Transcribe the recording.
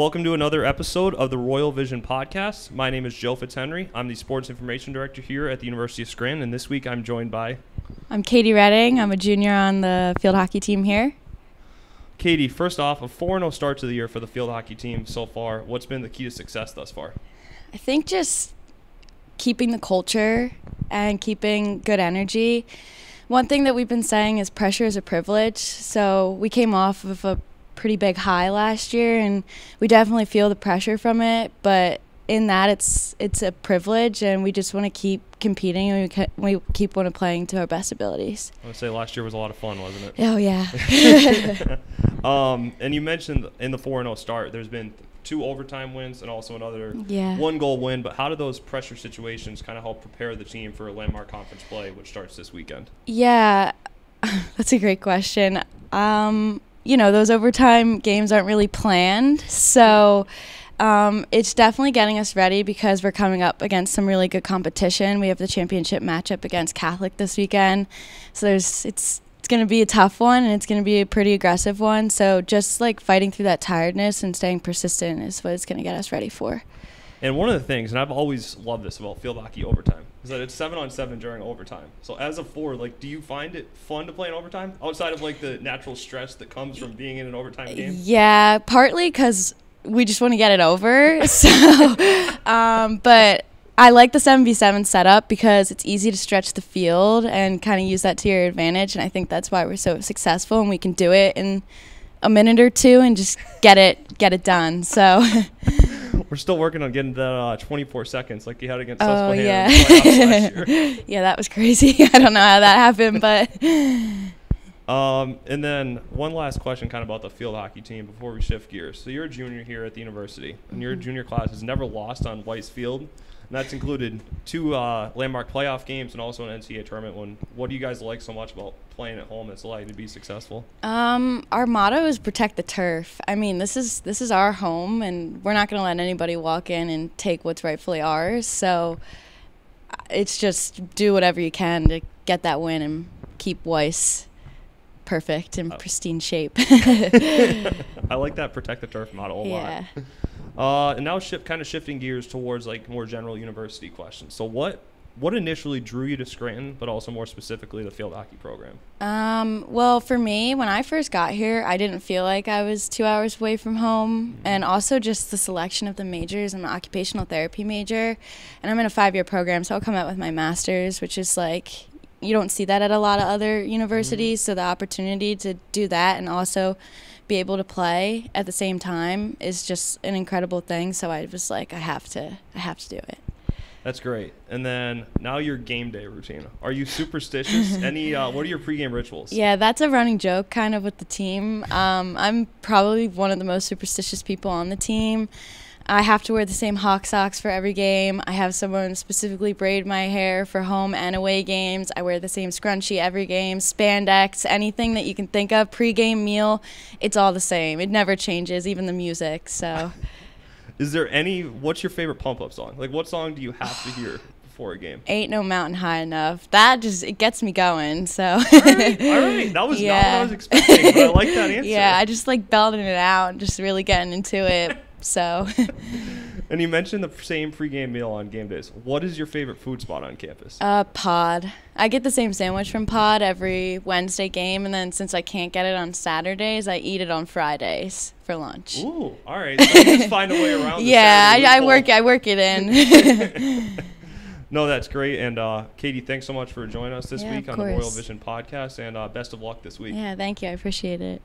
Welcome to another episode of the RoyalVision podcast. My name is Joe Fitzhenry. I'm the Sports Information Director here at the University of Scranton, and this week I'm joined by... I'm Katie Redding. I'm a junior on the field hockey team here. Katie, first off, a 4-0 start to the year for the field hockey team so far. What's been the key to success thus far? I think just keeping the culture and keeping good energy. One thing that we've been saying is pressure is a privilege. So we came off of a pretty big high last year, and we definitely feel the pressure from it. But in that, it's a privilege, and we just want to keep competing, and we keep wanting playing to our best abilities. I would say last year was a lot of fun, wasn't it? Oh, yeah. And you mentioned in the 4-0 start, there's been 2 overtime wins and also another 1-goal win. But how do those pressure situations kind of help prepare the team for a landmark conference play, which starts this weekend? Yeah, that's a great question. Those overtime games aren't really planned, so it's definitely getting us ready because we're coming up against some really good competition. We have the championship matchup against Catholic this weekend, so it's going to be a tough one, and it's going to be a pretty aggressive one. So just like fighting through that tiredness and staying persistent is what it's going to get us ready for. And one of the things, and I've always loved this about field hockey overtime, is that it's 7-on-7 during overtime. So as a forward, do you find it fun to play in overtime outside of the natural stress that comes from being in an overtime game? Yeah, partly because we just want to get it over. So, but I like the 7v7 setup because it's easy to stretch the field and kind of use that to your advantage. And I think that's why we're so successful, and we can do it in a minute or two and just get it done. So we're still working on getting that 24 seconds like you had against Susquehanna. Yeah. Last year. Yeah, that was crazy. I don't know how that happened, but and then one last question kind of about the field hockey team before we shift gears. So you're a junior here at the university, and your junior class has never lost on Weiss Field. And that's included 2 landmark playoff games and also an NCAA tournament one. What do you guys like so much about playing at home that's allowed you to be successful? Our motto is protect the turf. I mean, this is our home, and we're not going to let anybody walk in and take what's rightfully ours. So it's just do whatever you can to get that win and keep Weiss perfect and pristine shape. I like that protect the turf motto a lot. And now shifting gears towards more general university questions. So what initially drew you to Scranton, but also more specifically the field hockey program? Well, for me, when I first got here, I didn't feel like I was 2 hours away from home, and also just the selection of the majors. I'm an occupational therapy major, and I'm in a 5-year program, so I'll come out with my master's, which is you don't see that at a lot of other universities. So the opportunity to do that and also be able to play at the same time is just an incredible thing. So I was like, I have to do it. That's great. And then now your game day routine. Are you superstitious? What are your pregame rituals? Yeah, that's a running joke kind of with the team. I'm probably one of the most superstitious people on the team. I have to wear the same Hawk socks for every game. I have someone specifically braid my hair for home and away games. I wear the same scrunchie every game, spandex, anything that you can think of, pregame meal, it's all the same. It never changes, even the music. So, is there what's your favorite pump-up song? What song do you have to hear before a game? Ain't No Mountain High Enough. It gets me going. So. All right. That was not what I was expecting, but I like that answer. Yeah, I just belting it out and just really getting into it. So. And you mentioned the same pregame meal on game days. What is your favorite food spot on campus? Pod. I get the same sandwich from Pod every Wednesday game, and then since I can't get it on Saturdays, I eat it on Fridays for lunch. Ooh, all right. So you just find a way around. Yeah, I work it in. No, that's great. And Katie, thanks so much for joining us this week on the RoyalVision podcast, and best of luck this week. Yeah, thank you. I appreciate it.